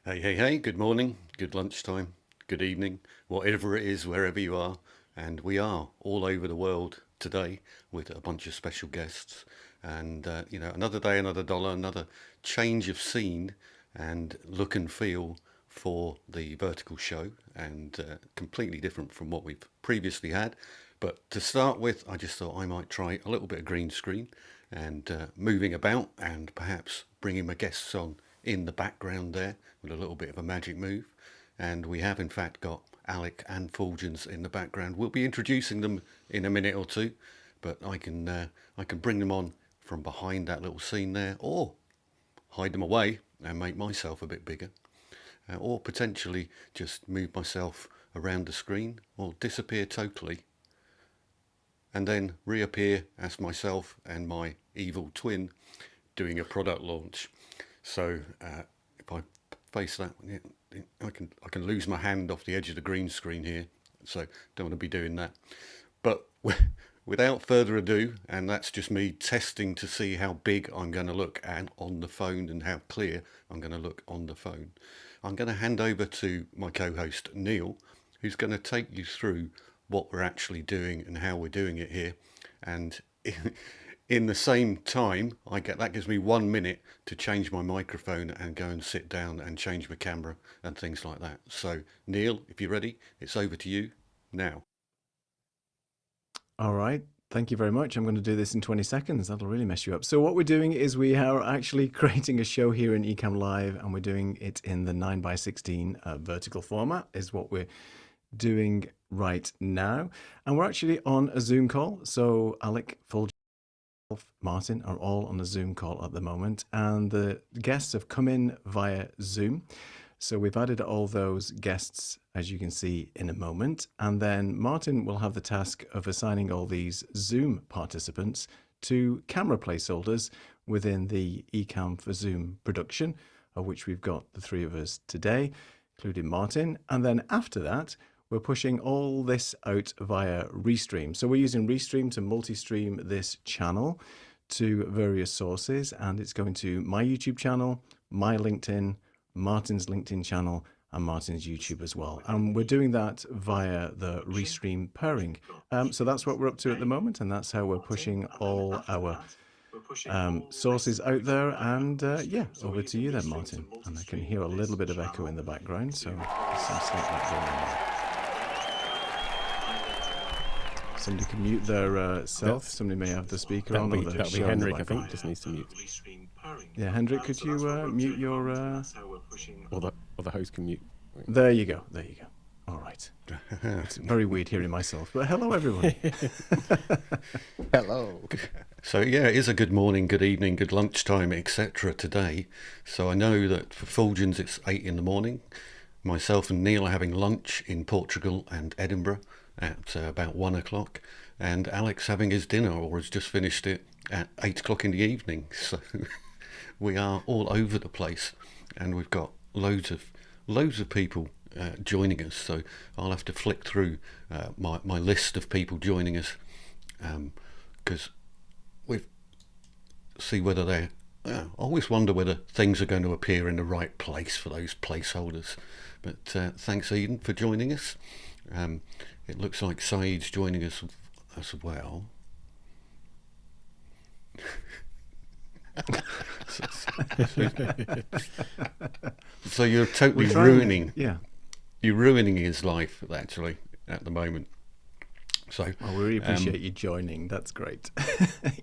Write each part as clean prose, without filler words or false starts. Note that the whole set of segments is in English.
Hey, good morning, good lunchtime, good evening, whatever it is, wherever you are. And we are all over the world today with a bunch of special guests. And, another day, another dollar, another change of scene and look and feel for the vertical show, and completely different from what we've previously had. But to start with, I just thought I might try a little bit of green screen and moving about, and perhaps bringing my guests on in the background there with a little bit of a magic move. And we have in fact got Alec and Fuljens in the background. We'll be introducing them in a minute or two, but I can bring them on from behind that little scene there, or hide them away and make myself a bit bigger, or potentially just move myself around the screen, or disappear totally and then reappear as myself and my evil twin doing a product launch. So if I face that, I can lose my hand off the edge of the green screen here. So don't want to be doing that. But without further ado, and that's just me testing to see how big I'm going to look and on the phone, and how clear I'm going to look on the phone, I'm going to hand over to my co-host Neil, who's going to take you through what we're actually doing and how we're doing it here. And in the same time, that gives me 1 minute to change my microphone and go and sit down and change my camera and things like that. So Neil, if you're ready, it's over to you now. All right. Thank you very much. I'm going to do this in 20 seconds. That'll really mess you up. So what we're doing is we are actually creating a show here in Ecamm Live, and we're doing it in the 9x16 vertical format is what we're doing right now. And we're actually on a Zoom call. So Alec, Fuljens, Martin are all on a Zoom call at the moment, and the guests have come in via Zoom. So we've added all those guests, as you can see, in a moment. And then Martin will have the task of assigning all these Zoom participants to camera placeholders within the Ecamm for Zoom production, of which we've got the three of us today, including Martin. And then after that, we're pushing all this out via Restream. So we're using Restream to multi-stream this channel to various sources, and it's going to my YouTube channel, my LinkedIn, Martin's LinkedIn channel, and Martin's YouTube as well. And we're doing that via the Restream pairing. So that's what we're up to at the moment, and that's how we're pushing all our sources out there. And yeah, over to you then, Martin. And I can hear a little bit of echo in the background, so there's some slight that going on there. Somebody can mute their self. Somebody may have the speaker on. That'll be Henrik, I think, just needs to mute. Yeah, Henrik, could you mute your... Or the host can mute. There you go. All right. It's very weird hearing myself, but hello, everyone. Hello. So yeah, it is a good morning, good evening, good lunchtime, etc. today. So I know that for Fuljens it's 8 in the morning. Myself and Neil are having lunch in Portugal and Edinburgh at about 1 o'clock, and Alec's having his dinner, or has just finished it, at 8 o'clock in the evening. So we are all over the place, and we've got loads of people joining us. So I'll have to flick through my list of people joining us, because we see whether they're. I always wonder whether things are going to appear in the right place for those placeholders. But thanks, Eden, for joining us. It looks like Saeed's joining us as well. So you're totally ruining. Yeah. You're ruining his life, actually, at the moment. So, we really appreciate you joining. That's great.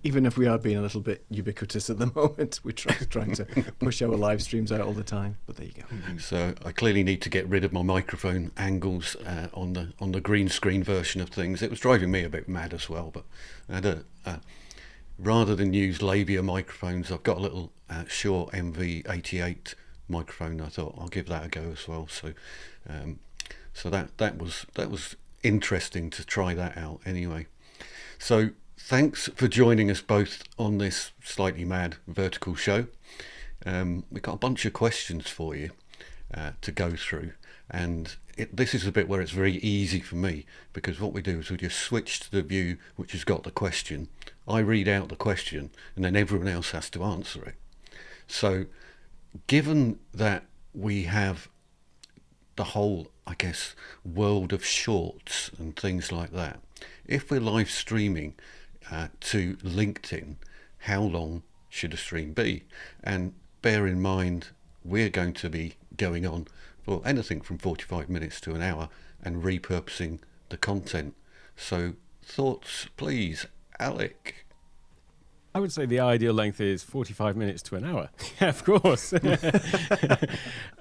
Even if we are being a little bit ubiquitous at the moment, we're trying to push our live streams out all the time. But there you go. So I clearly need to get rid of my microphone angles on the green screen version of things. It was driving me a bit mad as well. But I had rather than use labia microphones, I've got a little Shure MV88 microphone. I thought I'll give that a go as well. So that was interesting to try that out anyway. So thanks for joining us both on this slightly mad vertical show. We've got a bunch of questions for you to go through, and this is the bit where it's very easy for me, because what we do is we just switch to the view which has got the question. I read out the question and then everyone else has to answer it. So given that we have the whole, I guess, world of shorts and things like that, if we're live streaming to LinkedIn, how long should a stream be? And bear in mind, we're going to be going on for anything from 45 minutes to an hour and repurposing the content. So thoughts, please, Alec. I would say the ideal length is 45 minutes to an hour. Yeah, of course.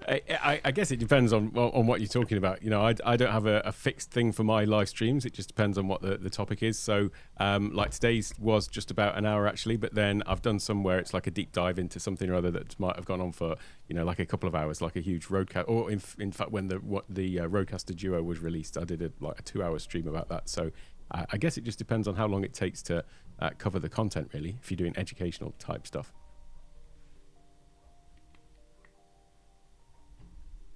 I guess it depends on what you're talking about. You know, I don't have a fixed thing for my live streams. It just depends on what the topic is. So like today's was just about an hour actually, but then I've done some where it's like a deep dive into something or other that might have gone on for, you know, like a couple of hours, like a huge roadcast. Or in fact, when the Rodecaster Duo was released, I did a 2-hour stream about that. So I guess it just depends on how long it takes to cover the content, really, if you're doing educational type stuff.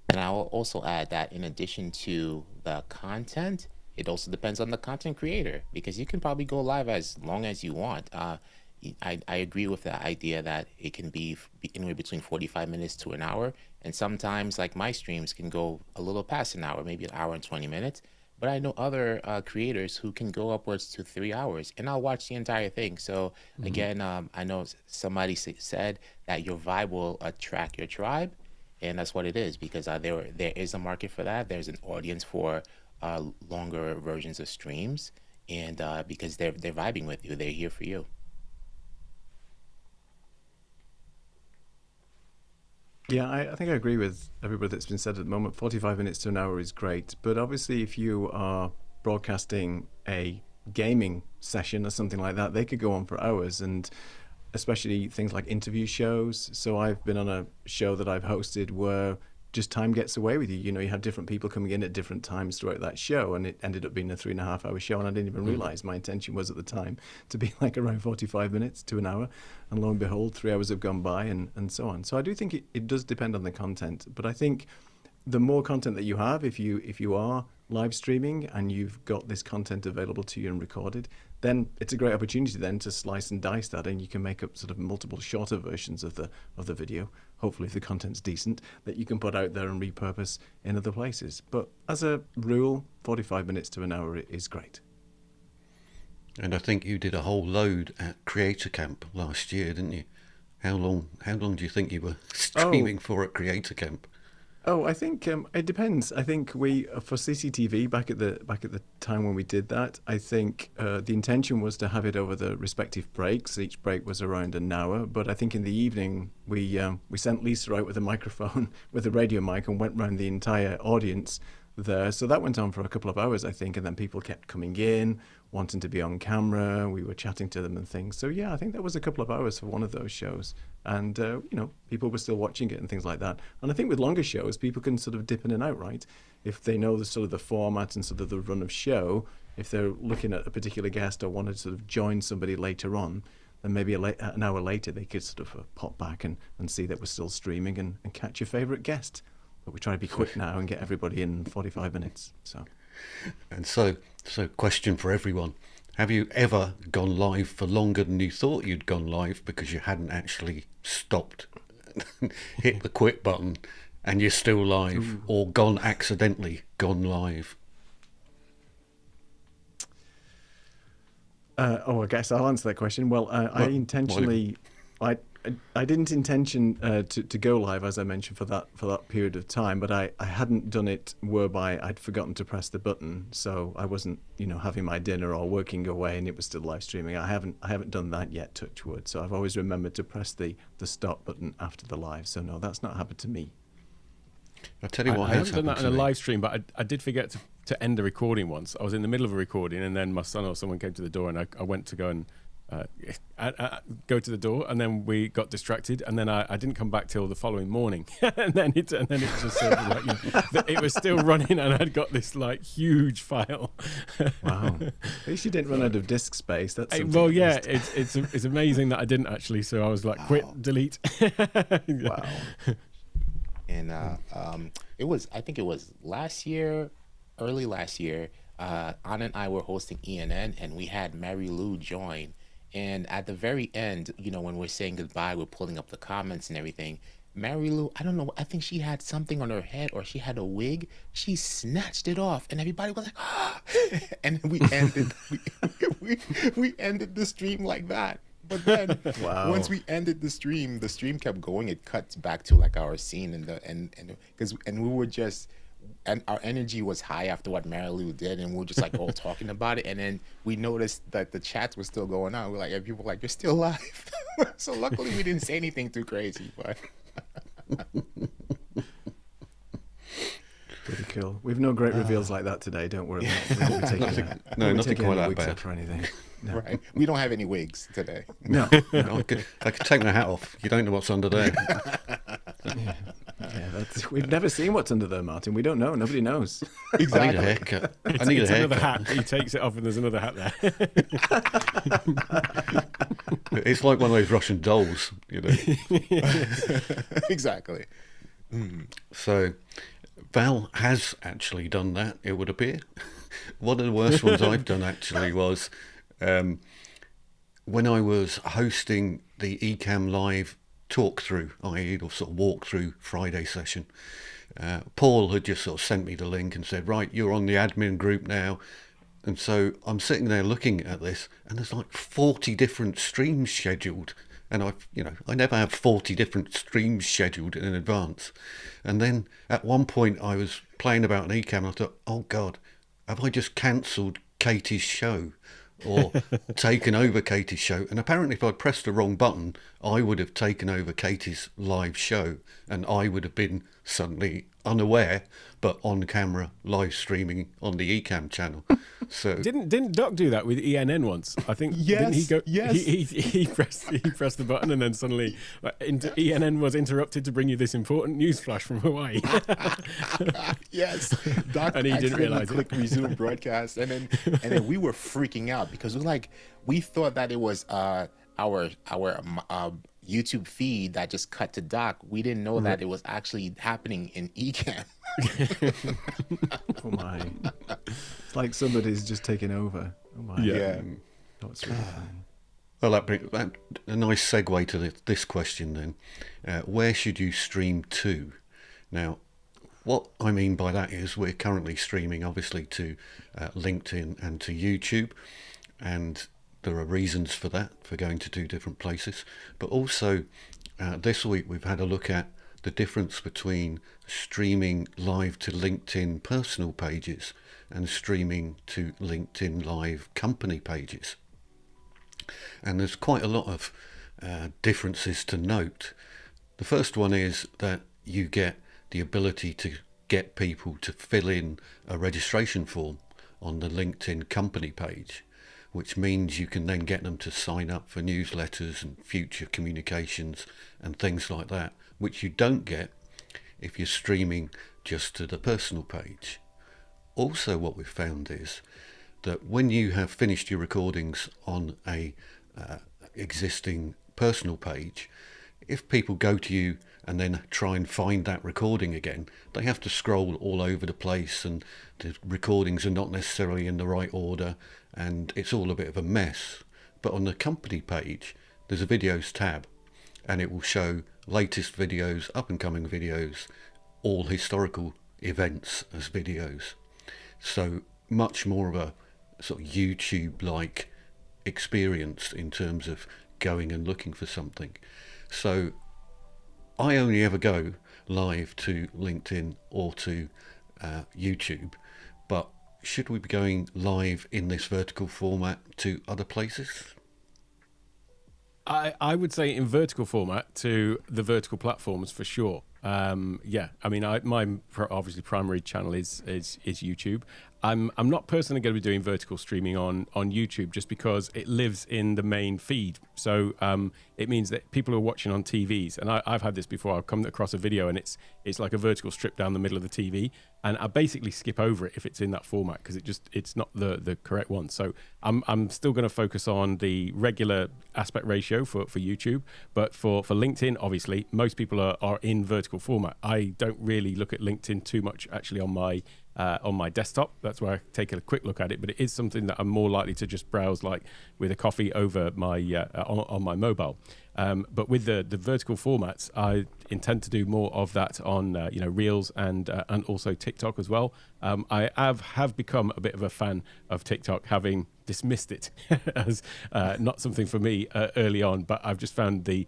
And I will also add that in addition to the content, it also depends on the content creator, because you can probably go live as long as you want. I agree with the idea that it can be anywhere between 45 minutes to an hour. And sometimes, like my streams can go a little past an hour, maybe an hour and 20 minutes. But I know other creators who can go upwards to 3 hours, and I'll watch the entire thing. So again, I know somebody said that your vibe will attract your tribe, and that's what it is, because there is a market for that. There's an audience for longer versions of streams, and because they're vibing with you, they're here for you. Yeah, I think I agree with everybody that's been said at the moment. 45 minutes to an hour is great. But obviously, if you are broadcasting a gaming session or something like that, they could go on for hours, and especially things like interview shows. So I've been on a show that I've hosted where just time gets away with you. You know, you have different people coming in at different times throughout that show, and it ended up being a 3.5-hour show, and I didn't even realize my intention was at the time to be like around 45 minutes to an hour, and lo and behold, 3 hours have gone by, and so on. So I do think it does depend on the content, but I think the more content that you have, if you are live streaming and you've got this content available to you and recorded, then it's a great opportunity then to slice and dice that, and you can make up sort of multiple shorter versions of the video, hopefully if the content's decent, that you can put out there and repurpose in other places. But as a rule, 45 minutes to an hour is great. And I think you did a whole load at Creator Camp last year, didn't you? How long do you think you were streaming for at Creator Camp? Oh, I think it depends. I think we for CCTV back at the time when we did that, I think the intention was to have it over the respective breaks. Each break was around an hour, but I think in the evening we sent Lisa out with a microphone with a radio mic and went round the entire audience there. So that went on for a couple of hours, I think, and then people kept coming in, wanting to be on camera. We were chatting to them and things. So yeah, I think that was a couple of hours for one of those shows, and people were still watching it and things like that. And I think with longer shows, people can sort of dip in and out, right? If they know the sort of the format and sort of the run of show, if they're looking at a particular guest or want to sort of join somebody later on, then maybe an hour later they could sort of pop back and see that we're still streaming and catch your favorite guest. But we try to be quick now and get everybody in 45 minutes. So question for everyone. Have you ever gone live for longer than you thought you'd gone live because you hadn't actually stopped, hit the quit button, and you're still live, or accidentally gone live? I guess I'll answer that question. Well, I didn't intention to go live, as I mentioned, for that period of time, but I hadn't done it whereby I'd forgotten to press the button, so I wasn't having my dinner or working away and it was still live streaming. I haven't done that yet, touch wood. So I've always remembered to press the stop button after the live. So no, that's not happened to me. I'll tell you what I has haven't done that happened in a to me. live stream, but I did forget to end the recording once. I was in the middle of a recording, and then my son or someone came to the door, and I went to go and go to the door, and then we got distracted, and then I didn't come back till the following morning, and then it just sort of like, it was still running, and I'd got this like huge file. Wow! At least you didn't run out of disk space. That's Well, yeah, it's amazing that I didn't actually. So I was like, quit, delete. Wow. And I think it was early last year, Anna and I were hosting ENN, and we had Mary Lou join. And at the very end, when we're saying goodbye, we're pulling up the comments and everything. Mary Lou, I don't know, I think she had something on her head, or she had a wig. She snatched it off, and everybody was like, ah! And we ended, we ended the stream like that. But then Wow. once we ended the stream kept going. It cuts back to like our scene and we were just, and our energy was high after what Mary Lou did, and we were just like all talking about it. And then we noticed that the chats were still going on. We're like, and people were like, you're still live. So luckily we didn't say anything too crazy, but Pretty cool. We've no great reveals like that today. Don't worry. We're Nothing quite that wigs bad. off or anything. No. right. We don't have any wigs today. No. I could take my hat off. You don't know what's under there. Yeah, we've never seen what's under there, Martin. We don't know. Nobody knows. I need a haircut. I need a It's another haircut. hat. He takes it off, and there's another hat there. It's like one of those Russian dolls, Exactly. So Val has actually done that, it would appear. One of the worst ones I've done actually was when I was hosting the Ecamm Live talk-through, i.e. the sort of walk-through Friday session. Paul had just sort of sent me the link and said, right, you're on the admin group now. And so I'm sitting there looking at this, and there's like 40 different streams scheduled. And I never have 40 different streams scheduled in advance. And then at one point I was playing about an Ecamm, and I thought, oh God, have I just cancelled Katie's show or taken over Katie's show? And apparently if I'd pressed the wrong button, I would have taken over Katie's live show, and I would have been suddenly unaware, but on camera live streaming on the Ecamm channel. So Didn't Doc do that with ENN once? I think. Didn't he go? Yes. He pressed the button, and then suddenly ENN was interrupted to bring you this important news flash from Hawaii. Yes, Doc And he didn't accidentally realize it. clicked resume broadcast, and then we were freaking out because we thought that it was our YouTube feed that just cut to Doc. We didn't know that it was actually happening in Ecamm. Oh my! It's like somebody's just taken over. Oh my! Yeah. Oh, it's really funny. well, that brings a nice segue to this question then. Where should you stream to? Now, what I mean by that is we're currently streaming obviously to LinkedIn and to YouTube, and there are reasons for that, for going to 2 different places. But also this week we've had a look at the difference between streaming live to LinkedIn personal pages and streaming to LinkedIn live company pages. And there's quite a lot of differences to note. The first one is that you get the ability to get people to fill in a registration form on the LinkedIn company page, which means you can then get them to sign up for newsletters and future communications and things like that, which you don't get if you're streaming just to the personal page. Also, what we've found is that when you have finished your recordings on a existing personal page, if people go to you and then try and find that recording again, they have to scroll all over the place, and the recordings are not necessarily in the right order, and it's all a bit of a mess. But on the company page, there's a videos tab, and it will show latest videos, up and coming videos, all historical events as videos. So much more of a sort of YouTube-like experience in terms of going and looking for something. So I only ever go live to LinkedIn or to YouTube, but should we be going live in this vertical format to other places? I would say in vertical format to the vertical platforms for sure. Yeah, I mean, obviously primary channel is YouTube. I'm not personally going to be doing vertical streaming on YouTube just because it lives in the main feed. So it means that people are watching on TVs, and I've had this before. I've come across a video and it's like a vertical strip down the middle of the TV, and I basically skip over it if it's in that format because it's not the correct one. So I'm still going to focus on the regular aspect ratio for YouTube, but for LinkedIn, obviously most people are in vertical format. I don't really look at LinkedIn too much actually on my desktop. That's where I take a quick look at it, but it is something that I'm more likely to just browse like with a coffee over my on my mobile. But with the vertical formats, I intend to do more of that on Reels and also TikTok as well. I have become a bit of a fan of TikTok, having dismissed it as not something for me early on, but I've just found the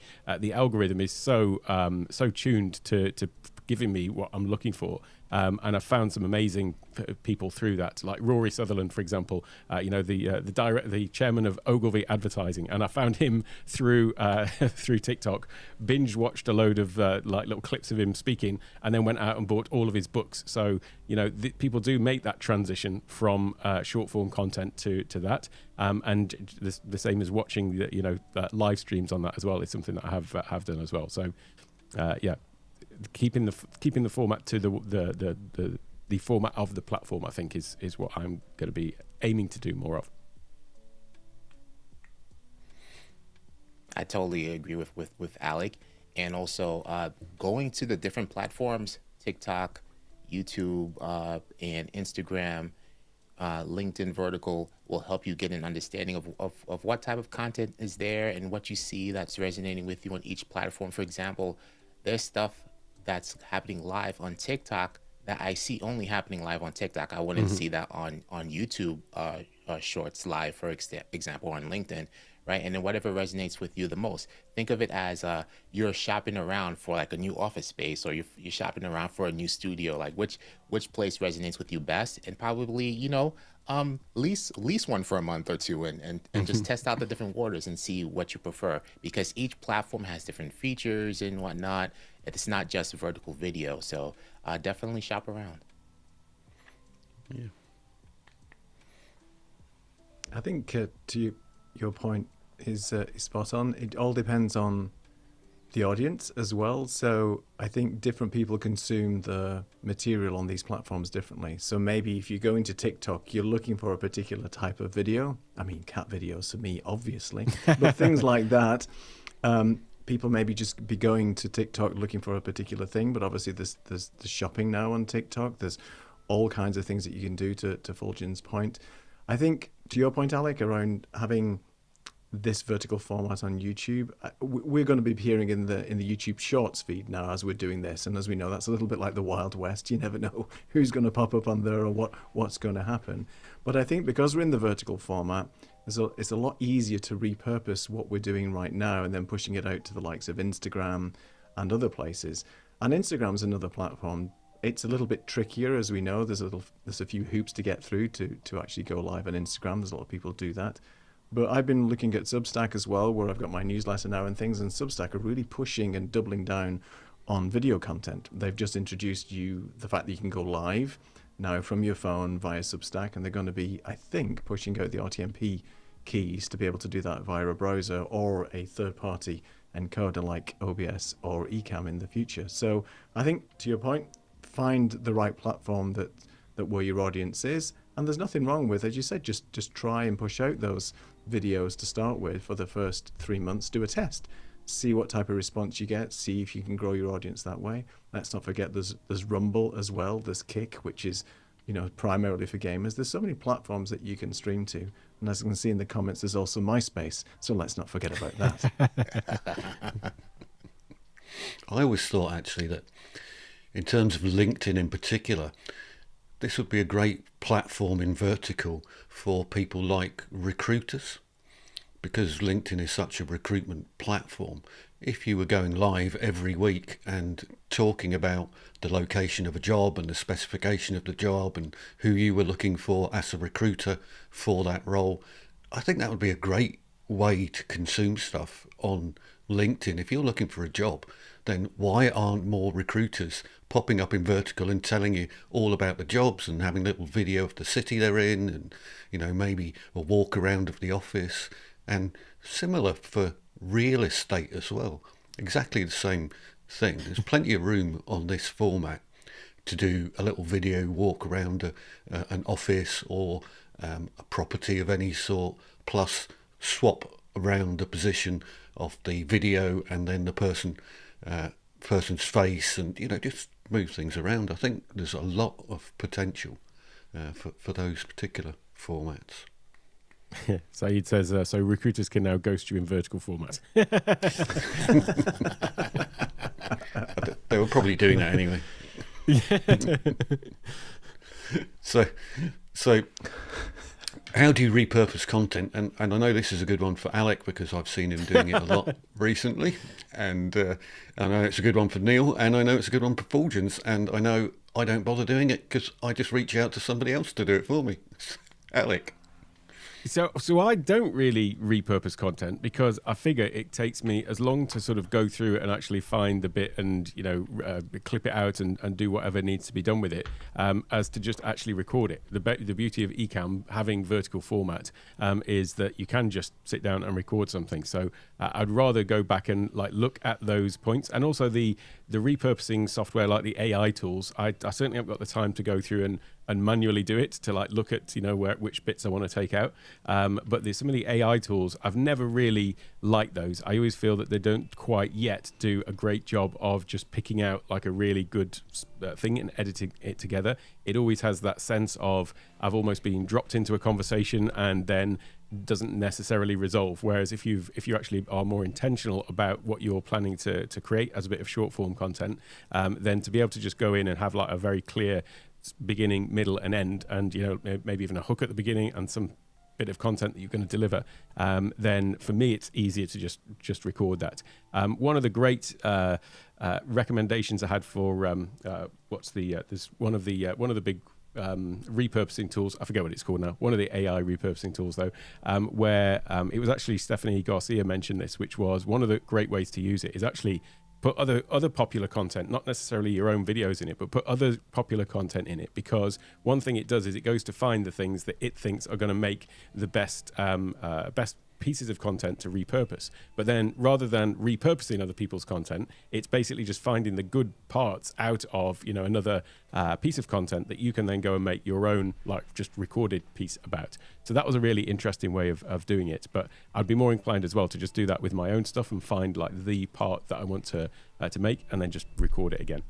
algorithm is so tuned to giving me what I'm looking for. And I've found some amazing people through that, like Rory Sutherland, for example. The chairman of Ogilvy Advertising, and I found him through TikTok. Binge watched a load of like little clips of him speaking, and then went out and bought all of his books. So people do make that transition from short form content to that, and the same as watching live streams on that as well is something that I have done as well. So yeah. Keeping the format to the format of the platform, I think is what I'm going to be aiming to do more of. I totally agree with Alec, and also going to the different platforms, TikTok, YouTube, and Instagram, LinkedIn vertical will help you get an understanding of what type of content is there and what you see that's resonating with you on each platform. For example, there's stuff that's happening live on TikTok that I see only happening live on TikTok. I wouldn't see that on YouTube shorts live, for example, on LinkedIn, right? And then whatever resonates with you the most. Think of it as you're shopping around for like a new office space, or you're shopping around for a new studio. Like which place resonates with you best, and probably lease one for a month or two, and just test out the different waters and see what you prefer, because each platform has different features and whatnot. It's not just vertical video, so definitely shop around. Yeah. I think to your point is spot on. It all depends on the audience as well. So I think different people consume the material on these platforms differently. So maybe if you go into TikTok, you're looking for a particular type of video. I mean, cat videos for me, obviously, but things like that. People maybe just be going to TikTok looking for a particular thing, but obviously there's the shopping now on TikTok. There's all kinds of things that you can do to Fuljens' point. I think to your point, Alec, around having this vertical format on YouTube, we're going to be appearing in the YouTube Shorts feed now as we're doing this, and as we know, that's a little bit like the Wild West. You never know who's going to pop up on there or what's going to happen. But I think because we're in the vertical format, it's a lot easier to repurpose what we're doing right now and then pushing it out to the likes of Instagram and other places. And Instagram's another platform. It's a little bit trickier, as we know. There's a few hoops to get through to actually go live on Instagram. There's a lot of people do that. But I've been looking at Substack as well, where I've got my newsletter now and things, and Substack are really pushing and doubling down on video content. They've just introduced the fact that you can go live now from your phone via Substack, and they're going to be, I think, pushing out the RTMP keys to be able to do that via a browser or a third-party encoder like OBS or Ecamm in the future. So I think, to your point, find the right platform that where your audience is, and there's nothing wrong with, as you said, just try and push out those videos to start with for the first 3 months. Do a test, see what type of response you get, see if you can grow your audience that way. Let's not forget there's Rumble as well, there's Kick, which is, you know, primarily for gamers. There's so many platforms that you can stream to. And as you can see in the comments, there's also MySpace. So let's not forget about that. I always thought actually that in terms of LinkedIn in particular, this would be a great platform in vertical for people like recruiters, because LinkedIn is such a recruitment platform. If you were going live every week and talking about the location of a job and the specification of the job and who you were looking for as a recruiter for that role, I think that would be a great way to consume stuff on LinkedIn. If you're looking for a job, then why aren't more recruiters popping up in vertical and telling you all about the jobs and having a little video of the city they're in, and, you know, maybe a walk around of the office? And similar for real estate as well. Exactly the same thing. There's plenty of room on this format to do a little video walk around an office or a property of any sort, plus swap around the position of the video and then the person's face, and, you know, just move things around. I think there's a lot of potential for those particular formats. Saeed says, so recruiters can now ghost you in vertical format. They were probably doing that anyway. So how do you repurpose content? And I know this is a good one for Alec, because I've seen him doing it a lot recently. And I know it's a good one for Neil, and I know it's a good one for Fuljens. And I know I don't bother doing it because I just reach out to somebody else to do it for me. Alec. So I don't really repurpose content, because I figure it takes me as long to sort of go through and actually find the bit and, you know, clip it out and do whatever needs to be done with it, as to just actually record it. The beauty of Ecamm having vertical format is that you can just sit down and record something. So I'd rather go back and like look at those points, and also the repurposing software like the AI tools. I certainly haven't got the time to go through and manually do it, to like look at, you know, which bits I want to take out. But there's some of the AI tools, I've never really liked those. I always feel that they don't quite yet do a great job of just picking out like a really good thing and editing it together. It always has that sense of I've almost been dropped into a conversation and then doesn't necessarily resolve. Whereas if you actually are more intentional about what you're planning to create as a bit of short form content, then to be able to just go in and have like a very clear beginning, middle and end, and, you know, maybe even a hook at the beginning and some bit of content that you're going to deliver, then for me it's easier to just record that. One of the great recommendations I had for there's one of the big repurposing tools, I forget what it's called now, one of the AI repurposing tools though, where it was actually Stephanie Garcia mentioned this, which was one of the great ways to use it is actually put other popular content, not necessarily your own videos in it, but put other popular content in it, because one thing it does is it goes to find the things that it thinks are going to make the best pieces of content to repurpose. But then rather than repurposing other people's content, it's basically just finding the good parts out of, you know, another piece of content that you can then go and make your own, like, just recorded piece about. So that was a really interesting way of doing it. But I'd be more inclined as well to just do that with my own stuff and find like the part that I want to make and then just record it again.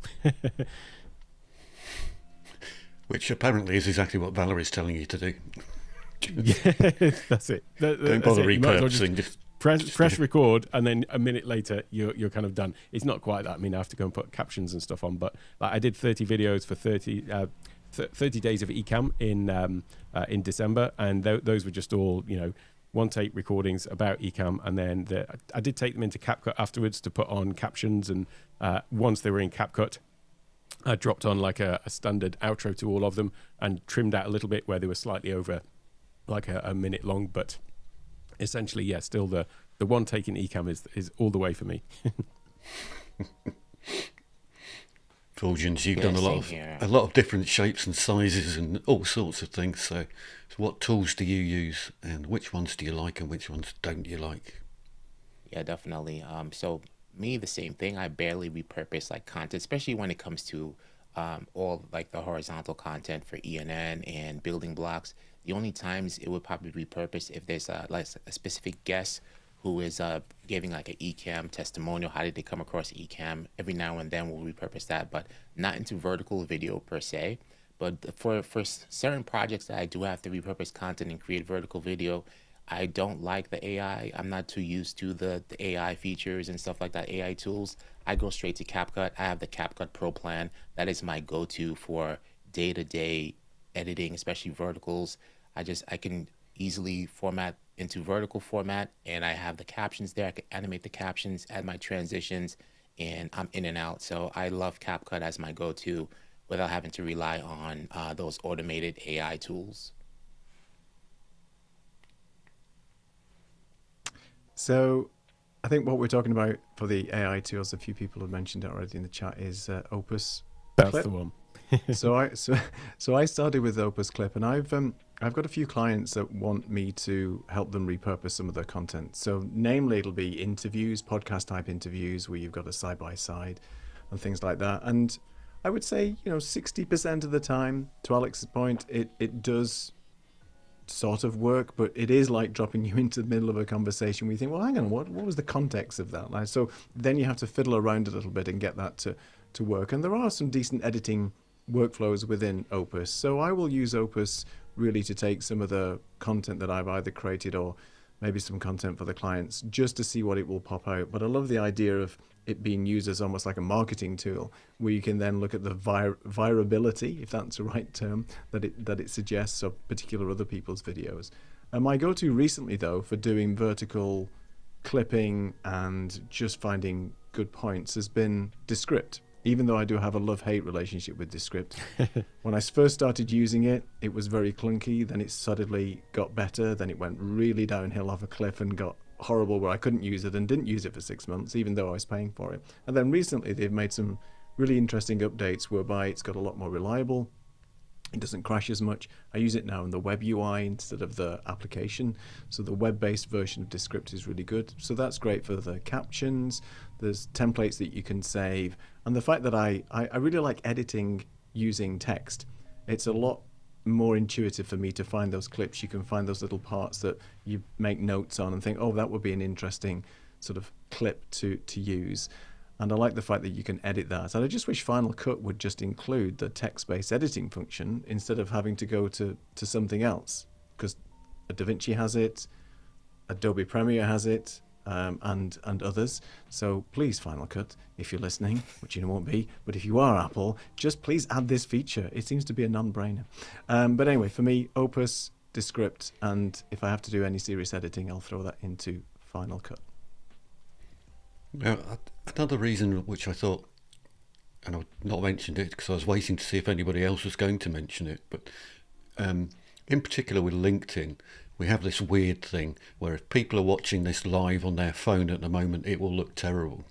Which apparently is exactly what Valerie's telling you to do. Yeah, that's it. Don't bother repurposing. Just press record, and then a minute later you're kind of done. It's not quite that. I mean, I have to go and put captions and stuff on, but like, I did 30 videos for 30 days of Ecamm in December, and those were just all, you know, one take recordings about Ecamm, and then I did take them into CapCut afterwards to put on captions, and once they were in CapCut, I dropped on like a standard outro to all of them and trimmed out a little bit where they were slightly over like a minute long, but essentially, yeah, still the one take in Ecamm is all the way for me. Fuljens, you've done a lot of different shapes and sizes and all sorts of things. So what tools do you use, and which ones do you like, and which ones don't you like? Yeah, definitely. So me, the same thing. I barely repurpose like content, especially when it comes to all like the horizontal content for ENN and building blocks. The only times it would probably repurpose if there's like a specific guest who is giving like an eCam testimonial. How did they come across eCam? Every now and then we'll repurpose that, but not into vertical video per se. But for certain projects that I do have to repurpose content and create vertical video, I don't like the AI. I'm not too used to the AI features and stuff like that, AI tools. I go straight to CapCut. I have the CapCut Pro plan. That is my go-to for day-to-day editing, especially verticals. I can easily format into vertical format, and I have the captions there. I can animate the captions, add my transitions, and I'm in and out. So I love CapCut as my go-to without having to rely on those automated AI tools. So I think what we're talking about for the AI tools, a few people have mentioned it already in the chat, is Opus That's Clip. the one. So I started with Opus Clip, and I've got a few clients that want me to help them repurpose some of their content. So namely, it'll be interviews, podcast type interviews where you've got a side by side and things like that. And I would say, 60% of the time, to Alex's point, it does sort of work, but it is like dropping you into the middle of a conversation where you think, well, hang on, what was the context of that? Like, so then you have to fiddle around a little bit and get that to work. And there are some decent editing workflows within Opus. So I will use Opus really to take some of the content that I've either created or maybe some content for the clients just to see what it will pop out. But I love the idea of it being used as almost like a marketing tool where you can then look at the virability, if that's the right term, that it suggests of particular other people's videos. And my go-to recently, though, for doing vertical clipping and just finding good points has been Descript. Even though I do have a love-hate relationship with Descript. When I first started using it, it was very clunky. Then it suddenly got better. Then it went really downhill off a cliff and got horrible where I couldn't use it and didn't use it for 6 months, even though I was paying for it. And then recently they've made some really interesting updates whereby it's got a lot more reliable. It doesn't crash as much. I use it now in the web UI instead of the application. So the web-based version of Descript is really good. So that's great for the captions. There's templates that you can save. And the fact that I really like editing using text. It's a lot more intuitive for me to find those clips. You can find those little parts that you make notes on and think, oh, that would be an interesting sort of clip to use. And I like the fact that you can edit that. And I just wish Final Cut would just include the text-based editing function instead of having to go to something else. Because DaVinci has it, Adobe Premiere has it, and others. So please, Final Cut, if you're listening, which you won't be, but if you are Apple, just please add this feature. It seems to be a non-brainer. But anyway, for me, Opus, Descript, and if I have to do any serious editing, I'll throw that into Final Cut. Now, another reason which I thought, and I've not mentioned it because I was waiting to see if anybody else was going to mention it, but in particular with LinkedIn, we have this weird thing where if people are watching this live on their phone at the moment, it will look terrible.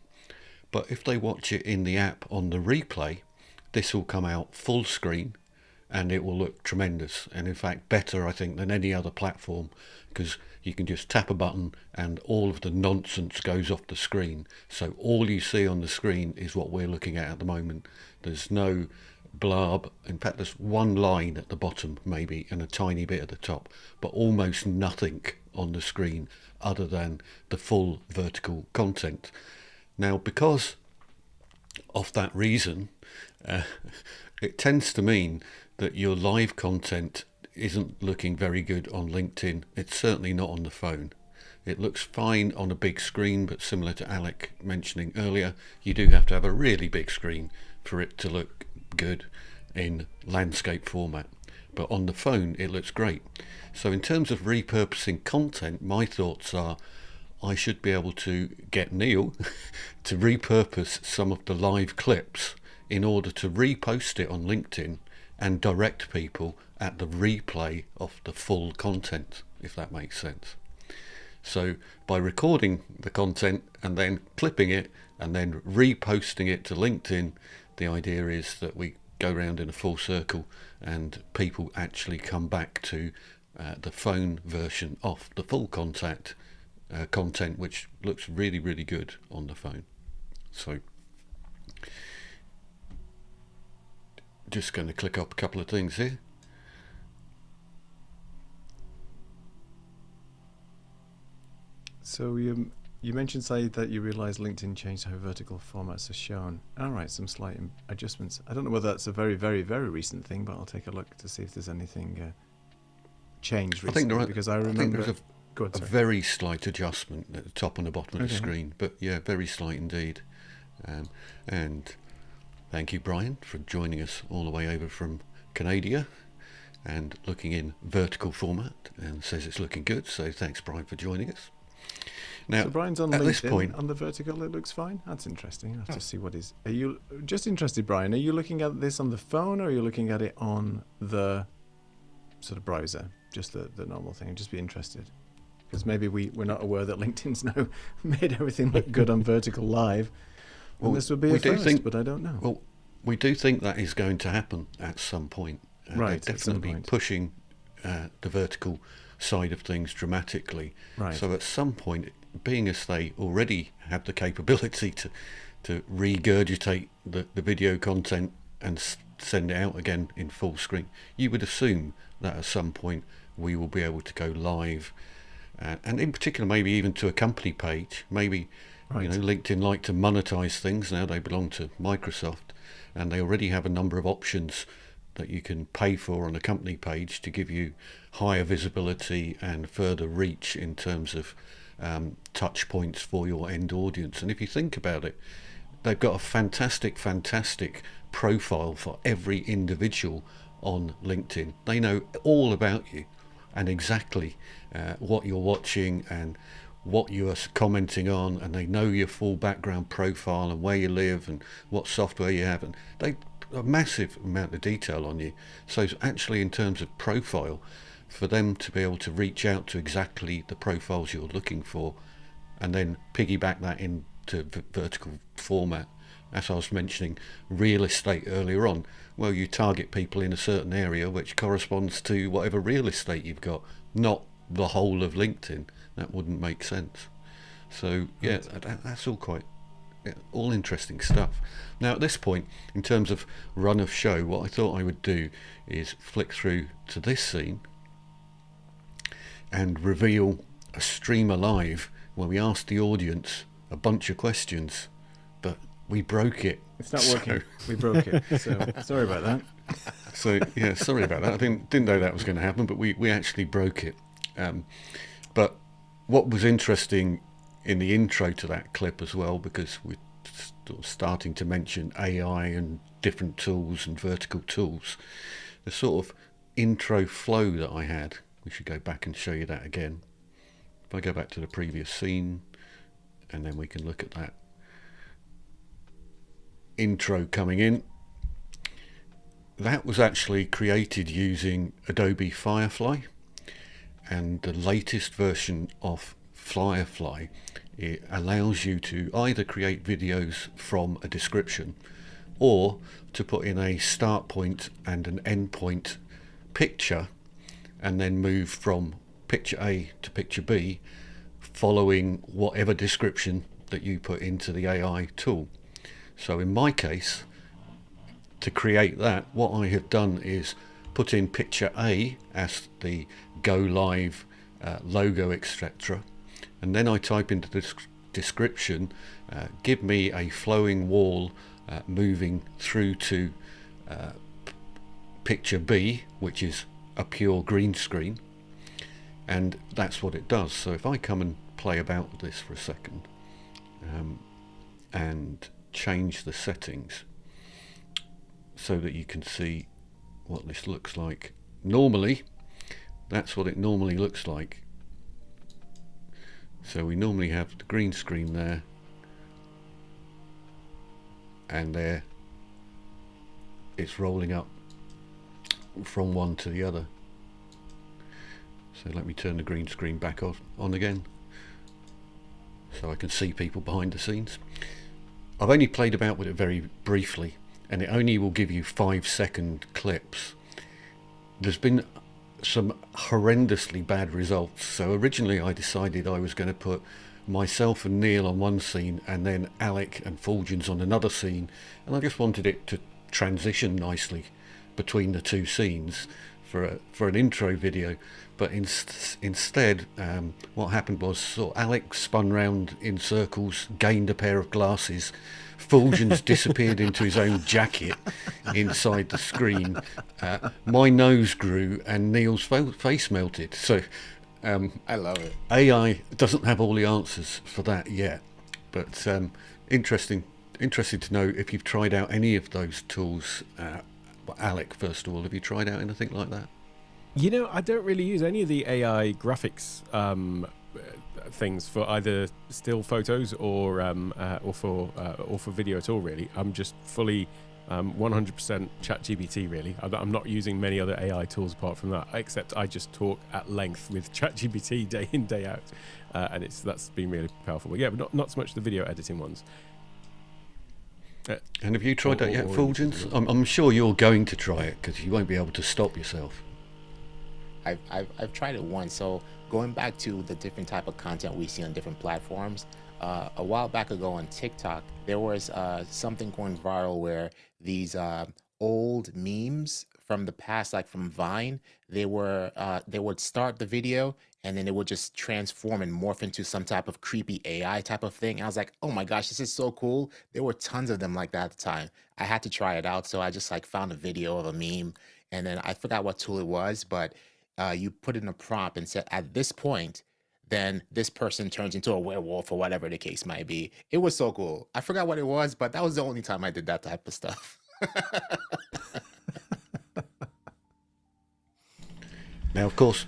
But if they watch it in the app on the replay, this will come out full screen and it will look tremendous. And in fact, better, I think, than any other platform, because you can just tap a button and all of the nonsense goes off the screen. So all you see on the screen is what we're looking at the moment. There's no blurb. In fact, there's one line at the bottom maybe and a tiny bit at the top, but almost nothing on the screen other than the full vertical content. Now, because of that reason, it tends to mean that your live content isn't looking very good on LinkedIn. It's certainly not on the phone. It looks fine on a big screen, but similar to Alec mentioning earlier, you do have to have a really big screen for it to look good in landscape format. But on the phone, it looks great. So in terms of repurposing content, my thoughts are I should be able to get Neil to repurpose some of the live clips in order to repost it on LinkedIn and direct people at the replay of the full content, if that makes sense. So by recording the content and then clipping it and then reposting it to LinkedIn, the idea is that we go round in a full circle and people actually come back to the phone version of the full content, which looks really, really good on the phone. So just going to click up a couple of things here. So you mentioned, Saeed, that you realised LinkedIn changed how vertical formats are shown. All right, some slight adjustments. I don't know whether that's a very, very, very recent thing, but I'll take a look to see if there's anything changed I think recently. there are, Because I I think remember. there's Go on, a sorry. very slight adjustment at the top and the bottom of the Okay. screen, but yeah, very slight indeed. And thank you, Brian, for joining us all the way over from Canada and looking in vertical format, and says it's looking good. So thanks, Brian, for joining us. Now, So Brian's on at LinkedIn. this point, On the vertical, it looks fine. That's interesting. I have to see what is. Are you just interested, Brian? Are you looking at this on the phone, or are you looking at it on the sort of browser, just the normal thing? I'd just be interested, because maybe we're not aware that LinkedIn's now made everything look good on vertical live. Well, And this would be we a do first, think- but I don't know. well, we do think that is going to happen at some point. Right, They're at some definitely point. pushing the vertical side of things dramatically. Right. So at some point, being as they already have the capability to regurgitate the video content and send it out again in full screen, you would assume that at some point we will be able to go live, and in particular maybe even to a company page. Maybe Right. LinkedIn like to monetize things. Now they belong to Microsoft, and they already have a number of options that you can pay for on a company page to give you higher visibility and further reach in terms of touch points for your end audience. And if you think about it, they've got a fantastic profile for every individual on LinkedIn. They know all about you and exactly what you're watching and what you are commenting on, and they know your full background profile and where you live and what software you have, and they a massive amount of detail on you. So it's actually, in terms of profile, for them to be able to reach out to exactly the profiles you're looking for and then piggyback that into vertical format, as I was mentioning real estate earlier on, well, you target people in a certain area which corresponds to whatever real estate you've got, not the whole of LinkedIn. That wouldn't make sense. So yeah, that's all all interesting stuff. Now at this point, in terms of run of show, what I thought I would do is flick through to this scene and reveal a streamer live where we asked the audience a bunch of questions, but we broke it. It's not working. We broke it. So sorry about that. So yeah, sorry about that. I didn't know that was going to happen, but we actually broke it. But what was interesting in the intro to that clip as well, because we're starting to mention AI and different tools and vertical tools, the sort of intro flow that I had, we should go back and show you that again. If I go back to the previous scene, and then we can look at that intro coming in. That was actually created using Adobe Firefly, and the latest version of Firefly, it allows you to either create videos from a description or to put in a start point and an end point picture and then move from picture A to picture B following whatever description that you put into the AI tool. So in my case, to create that, what I have done is put in picture A as the go live logo, etc., and then I type into the description, give me a flowing wall moving through to picture B, which is a pure green screen, and that's what it does. So if I come and play about with this for a second and change the settings so that you can see what this looks like. Normally, that's what it normally looks like. So we normally have the green screen there, and there it's rolling up from one to the other. So let me turn the green screen back on again so I can see people behind the scenes. I've only played about with it very briefly, and it only will give you 5-second clips. There's been some horrendously bad results. So originally I decided I was going to put myself and Neil on one scene and then Alec and Fuljens on another scene, and I just wanted it to transition nicely between the two scenes for an intro video, but instead, what happened was sort of Alec spun round in circles, gained a pair of glasses. Fuljens disappeared into his own jacket inside the screen. My nose grew and Neil's face melted. So I love it. AI doesn't have all the answers for that yet, but interesting to know if you've tried out any of those tools. Alec, first of all, have you tried out anything like that? You know, I don't really use any of the AI graphics things for either still photos or for video at all. Really, I'm just fully 100% ChatGPT. Really, I'm not using many other AI tools apart from that. Except I just talk at length with ChatGPT day in day out, and that's been really powerful. But yeah, but not so much the video editing ones. And have you tried that yet, Fuljens? I'm sure you're going to try it because you won't be able to stop yourself. I've tried it once. So going back to the different type of content we see on different platforms, a while back ago on TikTok, there was something going viral where these old memes from the past, like from Vine, they would start the video and then it would just transform and morph into some type of creepy AI type of thing. And I was like, oh my gosh, this is so cool. There were tons of them like that at the time. I had to try it out. So I just like found a video of a meme and then I forgot what tool it was, but you put in a prompt and said, at this point, then this person turns into a werewolf or whatever the case might be. It was so cool. I forgot what it was, but that was the only time I did that type of stuff. Now, of course,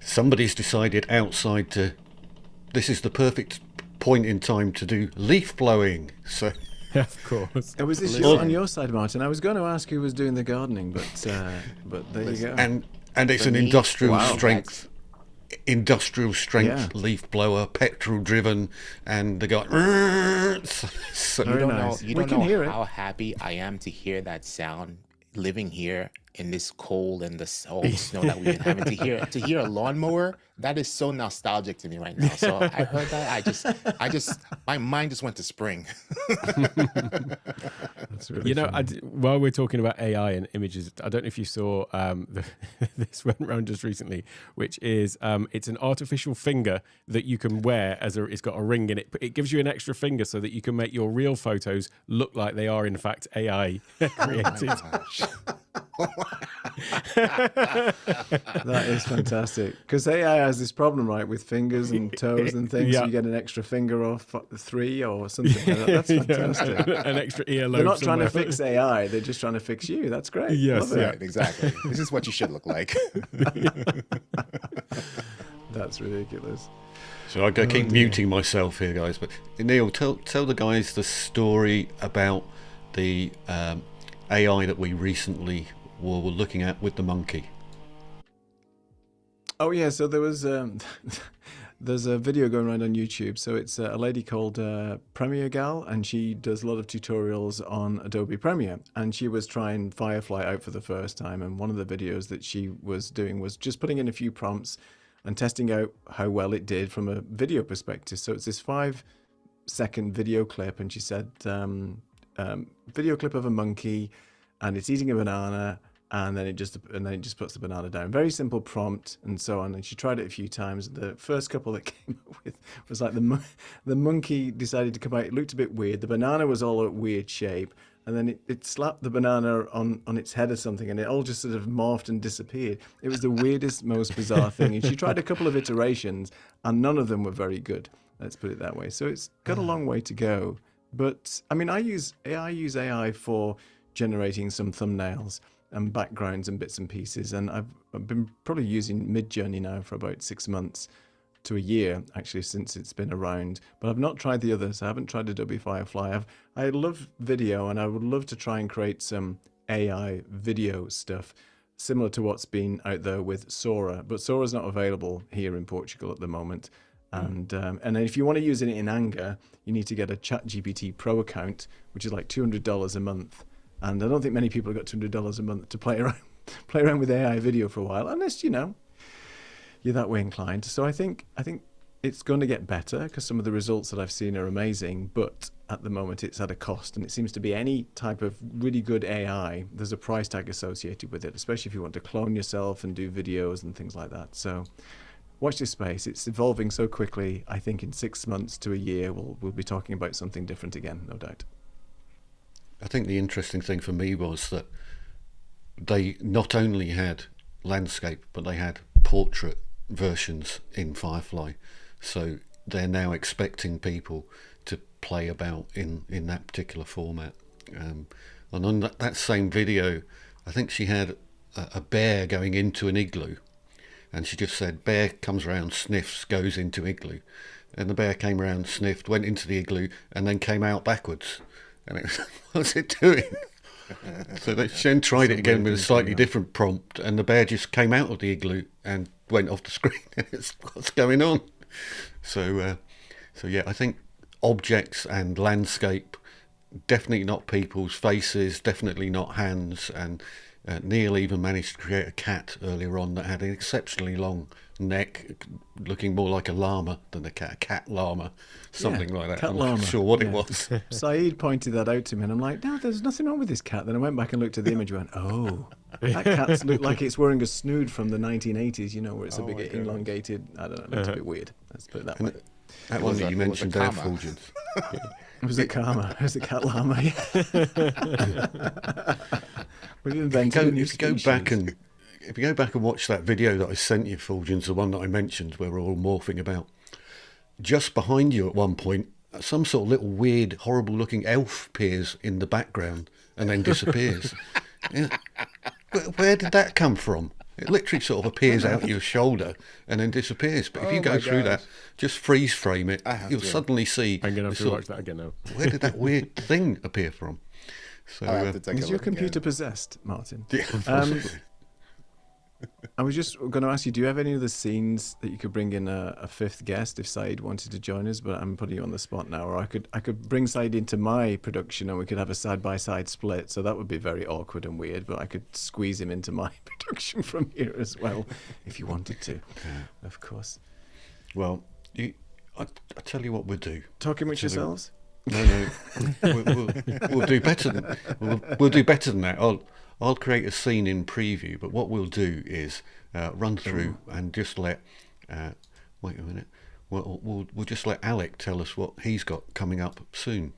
somebody's decided outside this is the perfect point in time to do leaf blowing. So, of course. Was this on your side, Martin? I was going to ask who was doing the gardening, but there you go. And it's an industrial strength leaf blower, petrol driven, and the guy. So You don't nice. know, you We don't can know hear it. how happy I am to hear that sound living here in this cold and the all the snow that we've been having to hear a lawnmower. That is so nostalgic to me right now. So I heard that. I just my mind just went to spring. That's really You know, funny. while we're talking about AI and images, I don't know if you saw this went around just recently, which is it's an artificial finger that you can wear it's got a ring in it. It gives you an extra finger so that you can make your real photos look like they are in fact AI created. That is fantastic because AI has this problem, right, with fingers and toes and things. Yeah. You get an extra finger off 3 or something like that. That's fantastic. An extra earlobe. They're not trying to somewhere. fix AI; they're just trying to fix you. That's great. Yes, Love it. yeah. Right, exactly. This is what you should look like. That's ridiculous. I gotta keep muting myself here, guys. But Neil, tell the guys the story about the AI that we recently were looking at with the monkey. Oh yeah, so there was there's a video going around on YouTube. So it's a lady called Premiere Gal, and she does a lot of tutorials on Adobe Premiere. And she was trying Firefly out for the first time. And one of the videos that she was doing was just putting in a few prompts and testing out how well it did from a video perspective. So it's this 5-second video clip, and she said, video clip of a monkey, and it's eating a banana. And then it just puts the banana down. Very simple prompt and so on. And she tried it a few times. The first couple that came up with was like the monkey decided to come out. It looked a bit weird. The banana was all a weird shape. And then it slapped the banana on its head or something, and it all just sort of morphed and disappeared. It was the weirdest, most bizarre thing. And she tried a couple of iterations, and none of them were very good. Let's put it that way. So it's got a long way to go. But I mean, I use AI for generating some thumbnails and backgrounds and bits and pieces, and I've been probably using Midjourney now for about 6 months to a year, actually, since it's been around. But I've not tried the others. I haven't tried Adobe Firefly. I love video, and I would love to try and create some AI video stuff similar to what's been out there with Sora, but Sora's not available here in Portugal at the moment. And if you want to use it in anger, you need to get a ChatGPT Pro account, which is like $200 a month. And I don't think many people have got $200 a month to play around with AI video for a while, unless you're that way inclined. So I think it's going to get better because some of the results that I've seen are amazing, but at the moment it's at a cost, and it seems to be any type of really good AI, there's a price tag associated with it, especially if you want to clone yourself and do videos and things like that. So watch this space. It's evolving so quickly. I think in 6 months to a year we'll be talking about something different again, no doubt. I think the interesting thing for me was that they not only had landscape, but they had portrait versions in Firefly. So they're now expecting people to play about in that particular format. And on that same video, I think she had a bear going into an igloo. And she just said, bear comes around, sniffs, goes into igloo. And the bear came around, sniffed, went into the igloo, and then came out backwards. And it was, what's it doing? So they then tried it again with a slightly different prompt, and the bear just came out of the igloo and went off the screen. It's, what's going on? So yeah, I think objects and landscape, definitely not people's faces, definitely not hands. And Neil even managed to create a cat earlier on that had an exceptionally long neck, looking more like a llama than a cat llama, something like that. I'm not sure what it was. Saeed pointed that out to me, and I'm like, no, there's nothing wrong with this cat. Then I went back and looked at the image and went, oh, that cat's looked like it's wearing a snood from the 1980s, you know, where it's a bit elongated. I don't know, it looks a bit weird. Let's put it that way. That one that you mentioned there, Fuljens. It was a karma. It was a cat llama. We've invented a new species. If you go back and watch that video that I sent you, Fuljens, the one that I mentioned where we're all morphing about, just behind you at one point, some sort of little weird, horrible-looking elf appears in the background and then disappears. Yeah. Where did that come from? It literally sort of appears out your shoulder and then disappears. But if you go through that, just freeze frame it, you'll suddenly see. I'm going to have to watch that again now. Where did that weird thing appear from? So, is your computer possessed, Martin? Yeah, possibly. I was just going to ask you, do you have any other scenes that you could bring in a fifth guest if Saeed wanted to join us? But I'm putting you on the spot now. Or I could bring Saeed into my production and we could have a side-by-side split. So that would be very awkward and weird, but I could squeeze him into my production from here as well, if you wanted to, of course. Well, I tell you what we'll do. Talking with yourselves? No. We'll do better than we'll do better than that. I'll create a scene in preview, but what we'll do is run through and just let. Wait a minute. We'll just let Alec tell us what he's got coming up soon.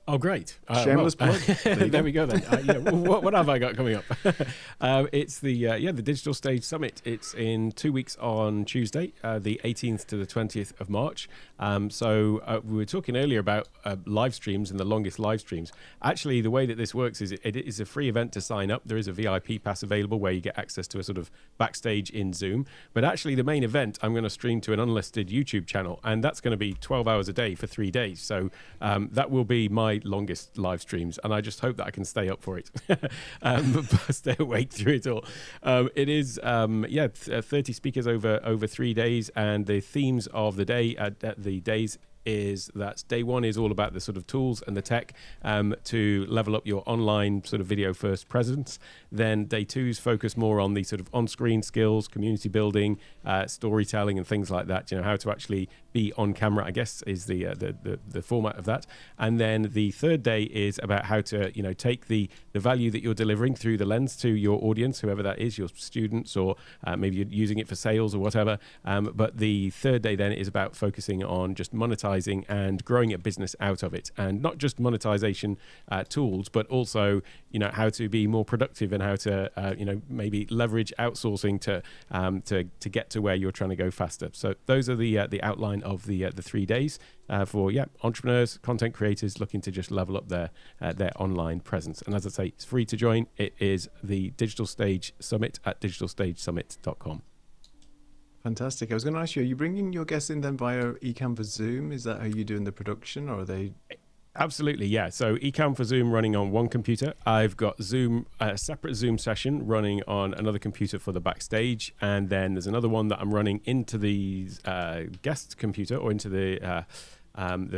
Oh, great. Shameless plug. There we go then. What have I got coming up? It's the Digital Stage Summit. It's in 2 weeks on Tuesday, the 18th to the 20th of March. So we were talking earlier about live streams and the longest live streams. Actually, the way that this works is it is a free event to sign up. There is a VIP pass available where you get access to a sort of backstage in Zoom. But actually, the main event, I'm going to stream to an unlisted YouTube channel, and that's going to be 12 hours a day for 3 days. So that will be my longest live streams, and I just hope that I can stay up for it, stay awake through it all. It is 30 speakers over 3 days, and the themes of the day at the days is that day one is all about the sort of tools and the tech to level up your online sort of video first presence. Then day two's focus more on the sort of on-screen skills, community building, storytelling and things like that. You know, how to actually be on camera, I guess, is the format of that. And then the third day is about how to, you know, take the value that you're delivering through the lens to your audience, whoever that is, your students, or maybe you're using it for sales or whatever. But the third day then is about focusing on just monetizing and growing a business out of it, and not just monetization tools, but also, you know, how to be more productive and how to, maybe leverage outsourcing to get to where you're trying to go faster. So those are the outline of the 3 days for entrepreneurs, content creators looking to just level up their online presence. And as I say, it's free to join. It is the Digital Stage Summit at digitalstagesummit.com. Fantastic. I was going to ask you, are you bringing your guests in then via Ecamm for Zoom? Is that how you're doing the production, or are they? Absolutely, yeah. So Ecamm for Zoom running on one computer. I've got Zoom, a separate Zoom session running on another computer for the backstage. And then there's another one that I'm running into the guest computer, or into the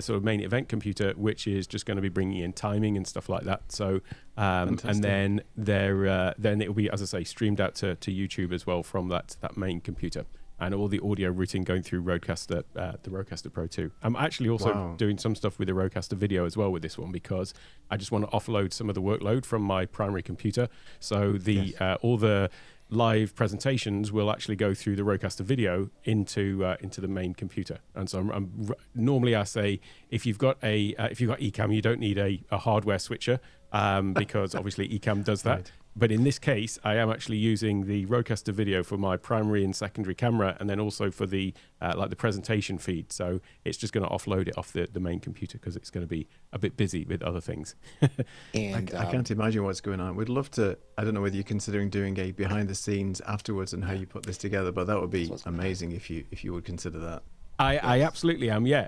sort of main event computer, which is just going to be bringing in timing and stuff like that. So, and then it will be, as I say, streamed out to YouTube as well from that main computer. and all the audio routing going through Rodecaster, the Rodecaster Pro 2. I'm actually also doing some stuff with the Rodecaster Video as well with this one, because I just want to offload some of the workload from my primary computer. So the all the live presentations will actually go through the Rodecaster Video into the main computer. And so normally I say, if you've got Ecamm, you don't need a hardware switcher, because obviously Ecamm does that. Right. But in this case, I am actually using the Rodecaster Video for my primary and secondary camera, and then also for the like the presentation feed. So it's just going to offload it off the main computer, because it's going to be a bit busy with other things. And I can't imagine what's going on. We'd love to. I don't know whether you're considering doing a behind the scenes afterwards and how you put this together, but that would be amazing if you would consider that. I absolutely am. Yeah.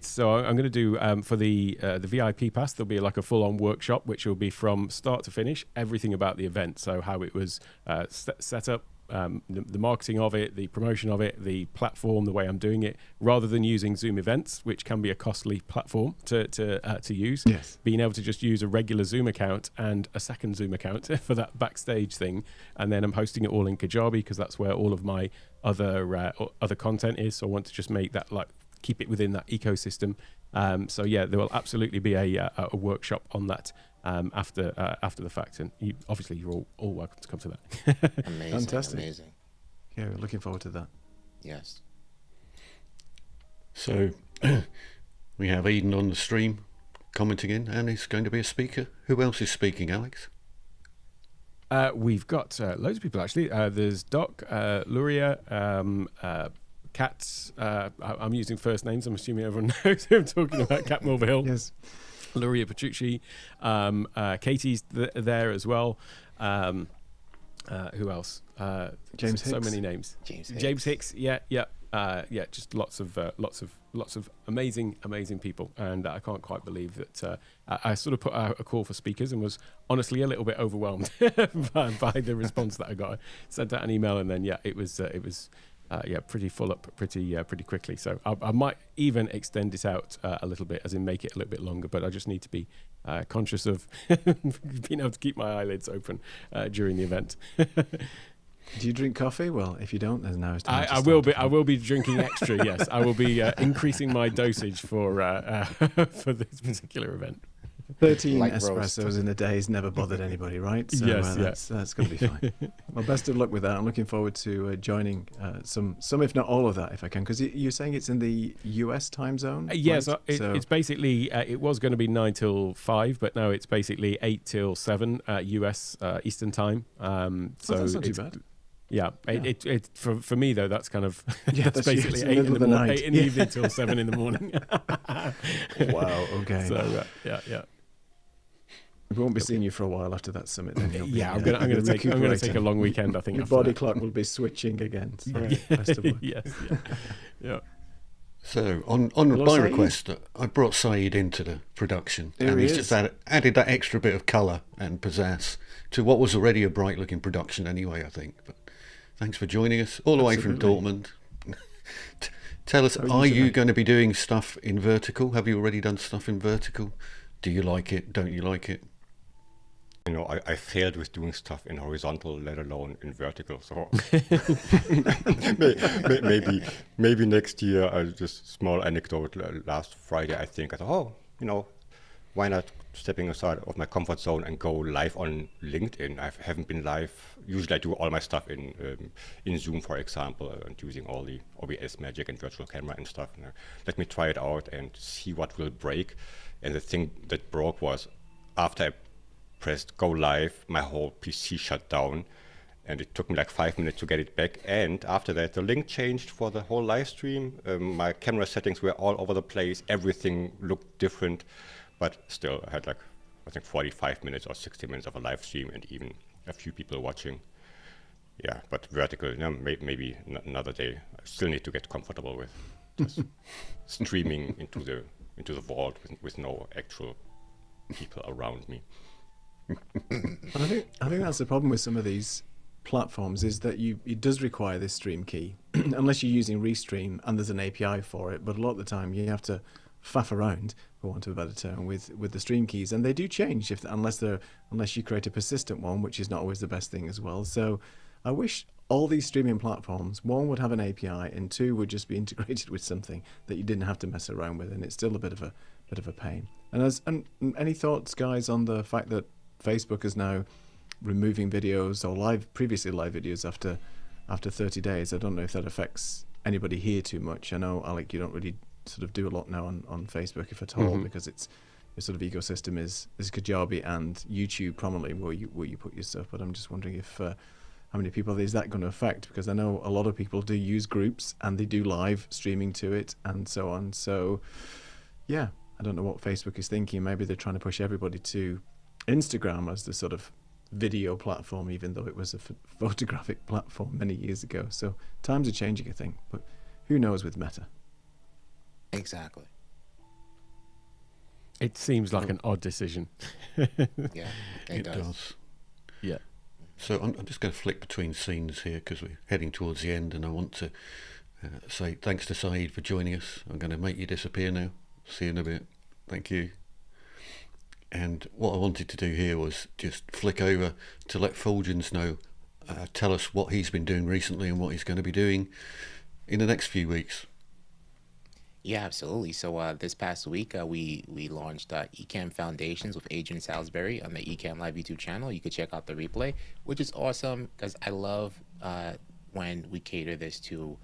So I'm going to do for the VIP pass. There'll be like a full-on workshop, which will be from start to finish, everything about the event. So how it was set up, the marketing of it, the promotion of it, the platform, the way I'm doing it, rather than using Zoom events, which can be a costly platform to use. Yes. Being able to just use a regular Zoom account and a second Zoom account for that backstage thing, and then I'm hosting it all in Kajabi, because that's where all of my other content is. So I want to just make that, like, keep it within that ecosystem. So yeah, there will absolutely be a workshop on that after the fact, and obviously you're all welcome to come to that. Amazing. Fantastic. Amazing. Yeah, we're looking forward to that. Yes. So we have Eden on the stream commenting in, and he's going to be a speaker. Who else is speaking, Alex? We've got loads of people, actually. There's Doc, Luria, Kat. I'm using first names. I'm assuming everyone knows who I'm talking about. Kat Mulvihill. Yes. Luria Petrucci. Katie's there as well. Who else? James so Hicks. many names. James Hicks. Yeah. Just lots of amazing people, and I can't quite believe that I sort of put out a call for speakers and was honestly a little bit overwhelmed by the response that I got. I sent out an email, and then it was pretty full up pretty quickly. So I might even extend it out a little bit, as in make it a little bit longer. But I just need to be conscious of being able to keep my eyelids open during the event. Do you drink coffee? Well, if you don't, then now it's time. I will be drinking extra. Yes, I will be increasing my dosage for this particular event. 13 Light espressos roast. in a day has never bothered anybody, right? So Yes, that's going to be fine. Well, best of luck with that. I'm looking forward to joining some, if not all of that, if I can, because you're saying it's in the US time zone. Yes, right? it's basically it was going to be 9 till 5, but now it's basically 8 till 7 US Eastern time. So that's not too bad. Yeah, it for me though, that's kind of Yeah, that's basically it's 8 in the night. 8 in the evening till 7 in the morning. Wow. Okay. So yeah. We won't be seeing you for a while after that summit. Then you'll be, I'm gonna take a long weekend, I think. Your after body that. clock will be switching again. So best of luck. Yes, yeah. So on Hello, my Saeed. request, I brought Saeed into the production, There and he he's is. just added that extra bit of colour and pizzazz to what was already a bright-looking production anyway, I think. But thanks for joining us all the way from Dortmund. Tell us, How are are you you today? going to be doing stuff in vertical? Have you already done stuff in vertical? Do you like it? Don't you like it? You know, I failed with doing stuff in horizontal, let alone in vertical. So maybe next year. Just small anecdote. Last Friday, I think I thought, why not stepping aside of my comfort zone and go live on LinkedIn? I haven't been live. Usually, I do all my stuff in Zoom, for example, and using all the OBS magic and virtual camera and stuff. And, let me try it out and see what will break. And the thing that broke was after I pressed go live, my whole PC shut down, and it took me like 5 minutes to get it back. And after that, the link changed for the whole live stream. My camera settings were all over the place. Everything looked different, but still, I had like, I think 45 minutes or 60 minutes of a live stream and even a few people watching. Yeah, but vertical, maybe another day. I still need to get comfortable with just streaming into the vault with no actual people around me. I think that's the problem with some of these platforms, is that it does require this stream key unless you're using Restream and there's an API for it. But a lot of the time you have to faff around, for want of a better term, with the stream keys, and they do change unless you create a persistent one, which is not always the best thing as well. So I wish all these streaming platforms, one would have an API, and two would just be integrated with something that you didn't have to mess around with, and it's still a bit of a pain. And any thoughts, guys, on the fact that Facebook is now removing videos or previously live videos after 30 days? I don't know if that affects anybody here too much. I know, Alec, you don't really sort of do a lot now on Facebook, if at all, because it's your sort of ecosystem is Kajabi and YouTube prominently where you put your stuff. But I'm just wondering if how many people is that going to affect? Because I know a lot of people do use groups and they do live streaming to it and so on. So yeah, I don't know what Facebook is thinking. Maybe they're trying to push everybody to Instagram as the sort of video platform, even though it was a photographic platform many years ago. So times are changing, I think, but who knows with Meta? Exactly. It seems like an odd decision. Yeah, it does. Yeah. So I'm just going to flick between scenes here because we're heading towards the end, and I want to say thanks to Saeed for joining us. I'm going to make you disappear now. See you in a bit. Thank you. And what I wanted to do here was just flick over to let Fuljens know, tell us what he's been doing recently and what he's going to be doing in the next few weeks. Yeah, absolutely. So this past week, we launched Ecamm Foundations with Adrian Salisbury on the Ecamm Live YouTube channel. You could check out the replay, which is awesome because I love when we cater this to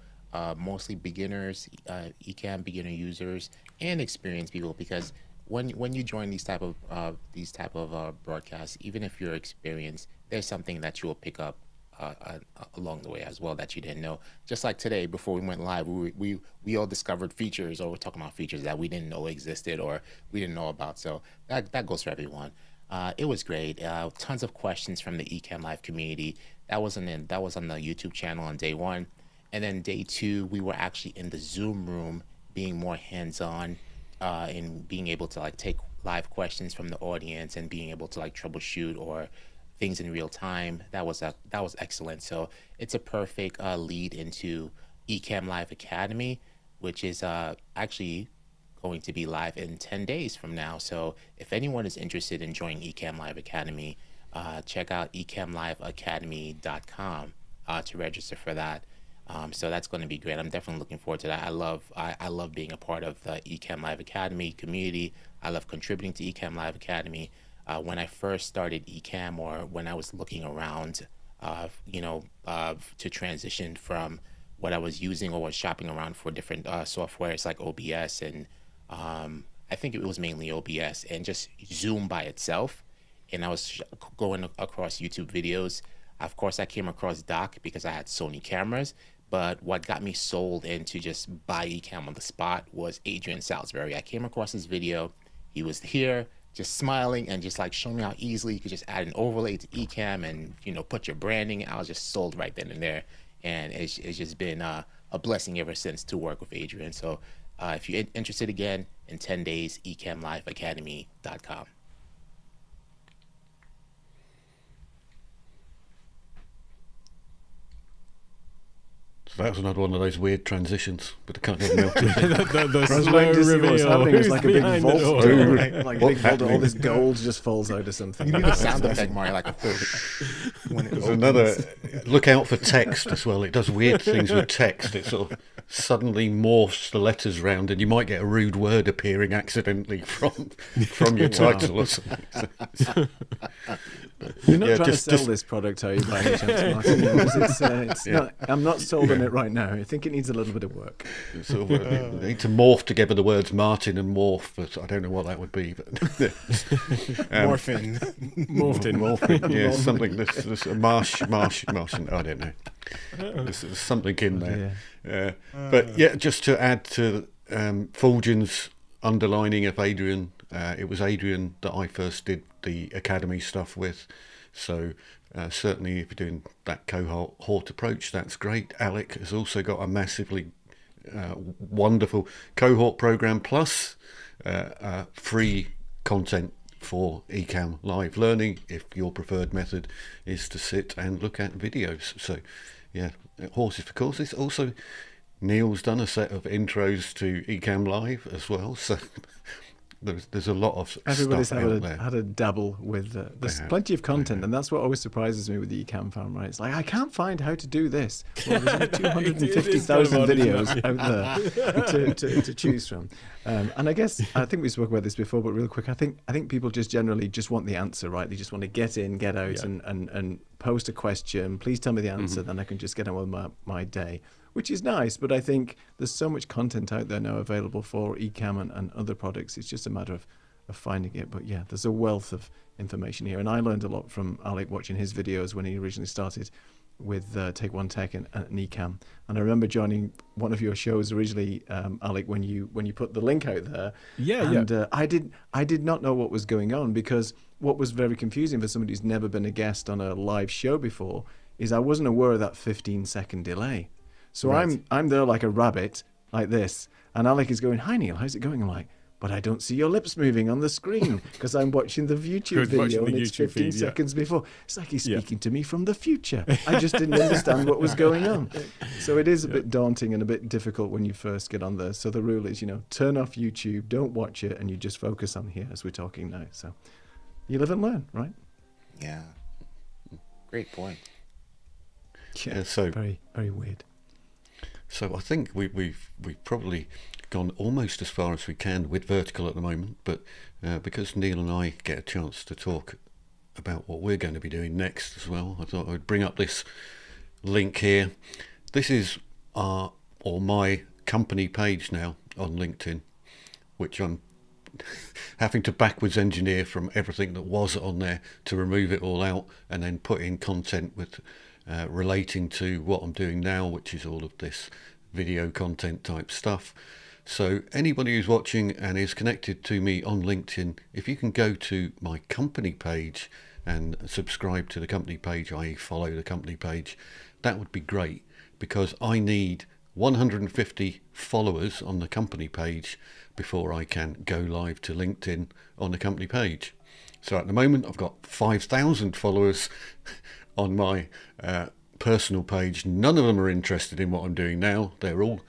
mostly beginners, Ecamm beginner users, and experienced people. Because when you join these type of broadcasts, even if you're experienced, there's something that you will pick up along the way as well that you didn't know. Just like today, before we went live, we all discovered features, or we're talking about features that we didn't know existed or we didn't know about. So that goes for everyone. It was great. Tons of questions from the Ecamm Live community. That was on the YouTube channel on day one, and then day two we were actually in the Zoom room, being more hands-on, and being able to like take live questions from the audience and being able to like troubleshoot or things in real time. That was excellent. So it's a perfect lead into Ecamm Live Academy, which is actually going to be live in 10 days from now. So if anyone is interested in joining Ecamm Live Academy, check out ecammliveacademy.com to register for that. So that's going to be great. I'm definitely looking forward to that. I love being a part of the Ecamm Live Academy community. I love contributing to Ecamm Live Academy. When I first started Ecamm, or when I was looking around, to transition from what I was using or was shopping around for different softwares like OBS and I think it was mainly OBS and just Zoom by itself. And I was going across YouTube videos. Of course, I came across Doc because I had Sony cameras. But what got me sold into just buy Ecamm on the spot was Adrian Salisbury. I came across his video. He was here, just smiling and just like showing me how easily you could just add an overlay to Ecamm and put your branding. I was just sold right then and there, and it's just been a blessing ever since to work with Adrian. So if you're interested, again, in 10 days, ecammliveacademy.com. So that was another one of those weird transitions, but the kind of melted. the I was slow waiting to see what was reveal. happening. It's Who's like a big behind the vault door? door, Ooh, like a what's big vault door. All happening? this gold just falls out of something. You need a sound effect, Mario, like a when it There's opens. another. Look out for text as well. It does weird things with text. It sort of suddenly morphs the letters round, and you might get a rude word appearing accidentally from your title or something. You're not Yeah, trying just- to sell this product, are you, by any chance, Martin? It's Yeah. not, I'm not sold on it right now. I think it needs a little bit of work. Sort of, they need to morph together the words Martin and morph, but I don't know what that would be. But Morphin. morphing, yeah, something. There's a Martian. I don't know. There's something in there. But yeah, just to add to Fuljens' underlining of Adrian, it was Adrian that I first did the academy stuff with. So certainly, if you're doing that cohort approach, that's great. Alec has also got a massively wonderful cohort program plus free content for Ecamm Live Learning if your preferred method is to sit and look at videos. So yeah, horses for courses. Also, Neil's done a set of intros to Ecamm Live as well. So there's a lot of Everybody's stuff out there. had a dabble with. There's have. plenty of content, and that's what always surprises me with the Ecamm Farm. Right? It's like I can't find how to do this. Well, there's only 250,000 videos out there to choose from. And I think we spoke about this before, but real quick, I think people just generally just want the answer, right? They just want to get in, get out, and post a question. Please tell me the answer, then I can just get on with my day. Which is nice, but I think there's so much content out there now available for Ecamm and other products. It's just a matter of finding it. But yeah, there's a wealth of information here. And I learned a lot from Alec watching his videos when he originally started with Take One Tech and Ecamm. And I remember joining one of your shows originally, Alec, when you put the link out there. I did not know what was going on, because what was very confusing for somebody who's never been a guest on a live show before is I wasn't aware of that 15-second delay. So I'm there like a rabbit, like this, and Alec is going, "Hi Neil, how's it going?" I'm like, "But I don't see your lips moving on the screen because I'm watching the YouTube video and it's 15 seconds before." It's like he's speaking to me from the future. I just didn't understand what was going on. So it is a bit daunting and a bit difficult when you first get on there. So the rule is, turn off YouTube, don't watch it, and you just focus on here as we're talking now. So you live and learn, right? Yeah. Great point. Yeah, so very, very weird. So I think we've probably gone almost as far as we can with vertical at the moment, but because Neil and I get a chance to talk about what we're going to be doing next as well, I thought I would bring up this link here. This is my company page now on LinkedIn, which I'm having to backwards engineer from everything that was on there to remove it all out and then put in content with relating to what I'm doing now, which is all of this video content type stuff. So anybody who's watching and is connected to me on LinkedIn, if you can go to my company page and subscribe to the company page, i.e. follow the company page, that would be great, because I need 150 followers on the company page before I can go live to LinkedIn on the company page. So at the moment I've got 5,000 followers on my personal page. None of them are interested in what I'm doing now. They're all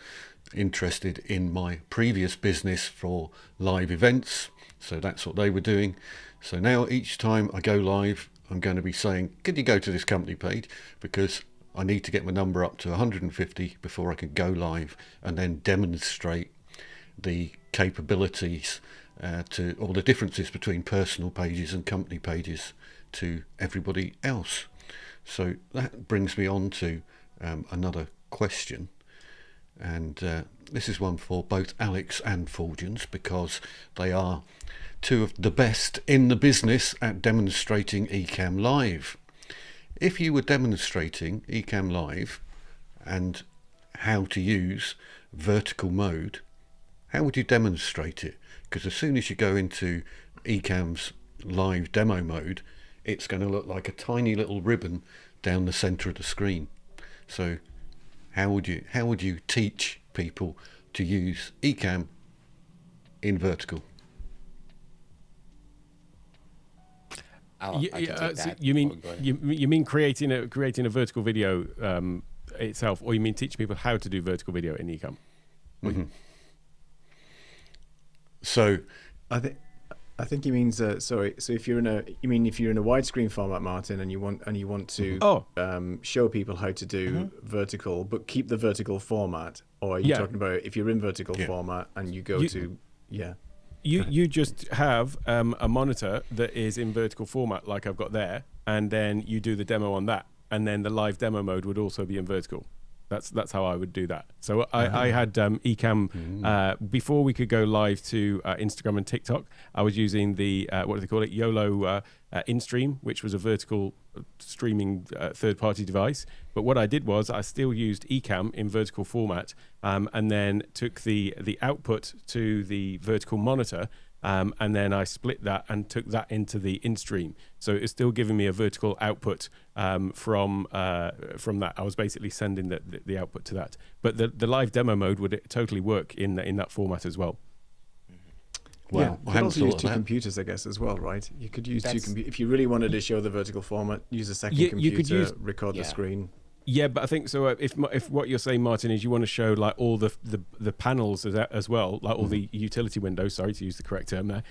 interested in my previous business for live events. So that's what they were doing. So now each time I go live, I'm going to be saying, "Could you go to this company page?" Because I need to get my number up to 150 before I can go live and then demonstrate the capabilities or the differences between personal pages and company pages to everybody else. So that brings me on to another question, and this is one for both Alex and Fuljens, because they are two of the best in the business at demonstrating Ecamm Live. If you were demonstrating Ecamm Live and how to use vertical mode, how would you demonstrate it? Because as soon as you go into Ecamm's live demo mode, it's going to look like a tiny little ribbon down the center of the screen. So how would you teach people to use Ecamm in vertical? You mean creating a vertical video itself, or you mean teaching people how to do vertical video in Ecamm? Mm-hmm. So I think he means sorry. So if you're in a widescreen format, Martin, and you want to show people how to do vertical, but keep the vertical format, or are you talking about if you're in vertical format and you go to You just have a monitor that is in vertical format, like I've got there, and then you do the demo on that, and then the live demo mode would also be in vertical. That's how I would do that. So I had Ecamm before we could go live to Instagram and TikTok. I was using the what do they call it, YOLO InStream, which was a vertical streaming third-party device. But what I did was I still used Ecamm in vertical format, and then took the output to the vertical monitor. And then I split that and took that into the InStream. So it's still giving me a vertical output from that. I was basically sending the output to that. But the live demo mode would totally work in that format as well. Wow. Yeah, you could also use two computers, I guess, as well, right? You could use two computers. If you really wanted to show the vertical format, use a second computer, record the screen. Yeah, but I think so. If what you're saying, Martin, is you want to show like all the panels as well, like all the utility windows. Sorry to use the correct term there.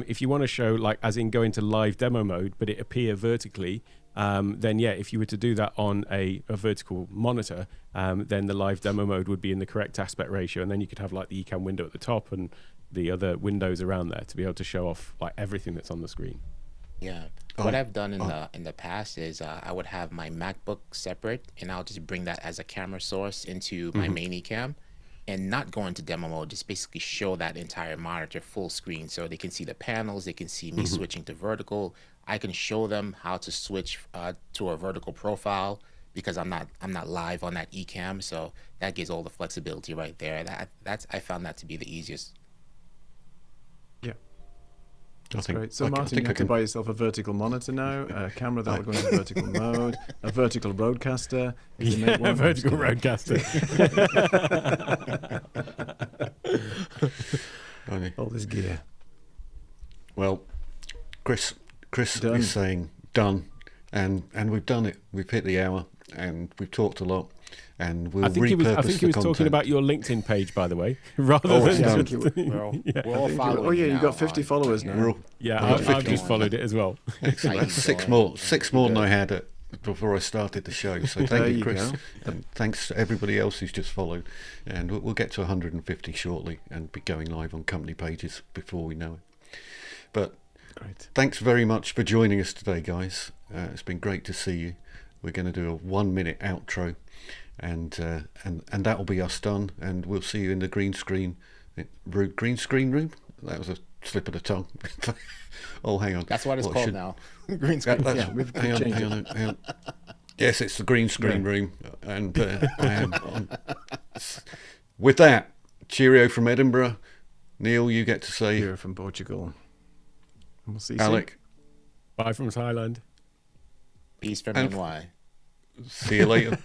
If you want to show like as in go into live demo mode, but it appear vertically, then yeah, if you were to do that on a vertical monitor, then the live demo mode would be in the correct aspect ratio, and then you could have like the Ecamm window at the top and the other windows around there to be able to show off like everything that's on the screen. Yeah. What I've done in the past is I would have my MacBook separate, and I'll just bring that as a camera source into my main Ecamm, and not go into demo mode. Just basically show that entire monitor full screen, so they can see the panels. They can see me switching to vertical. I can show them how to switch to a vertical profile because I'm not live on that Ecamm. So that gives all the flexibility right there. I found that to be the easiest. Yeah. I That's think, great. So, I Martin, think you I have to can. buy yourself a vertical monitor now, a camera that will go into vertical mode, a vertical roadcaster. If you make A one, vertical obviously. roadcaster. Only- All this gear. Well, Chris Done. is saying done, and we've done it. We've hit the hour, and we've talked a lot, and we'll I think he was repurpose the talking content. about your LinkedIn page, by the way, rather Oh, than yeah. just, We're all, yeah. we're all following. Oh, yeah, you you've got now 50 on- followers now. We're all- Yeah, We've got I've 50. just followed it as well. Excellent. That's six more than I had before I started the show. So There thank you, you Chris, go. and thanks to everybody else who's just followed. And we'll get to 150 shortly, and be going live on company pages before we know it. But Great. thanks very much for joining us today, guys. It's been great to see you. We're going to do a 1-minute outro, and that'll be us done. And we'll see you in the green screen room. That was a slip of the tongue. Oh, hang on. That's what it's Well, called should- now. Green screen. Yeah, we've hang on, changed hang on, hang on. Yes, it's the green screen room, and I am on. With that, cheerio from Edinburgh. Neil, you get to say Here from Portugal. And we'll see you soon. Alec. Bye from Thailand. Peace from And- NY. See you later.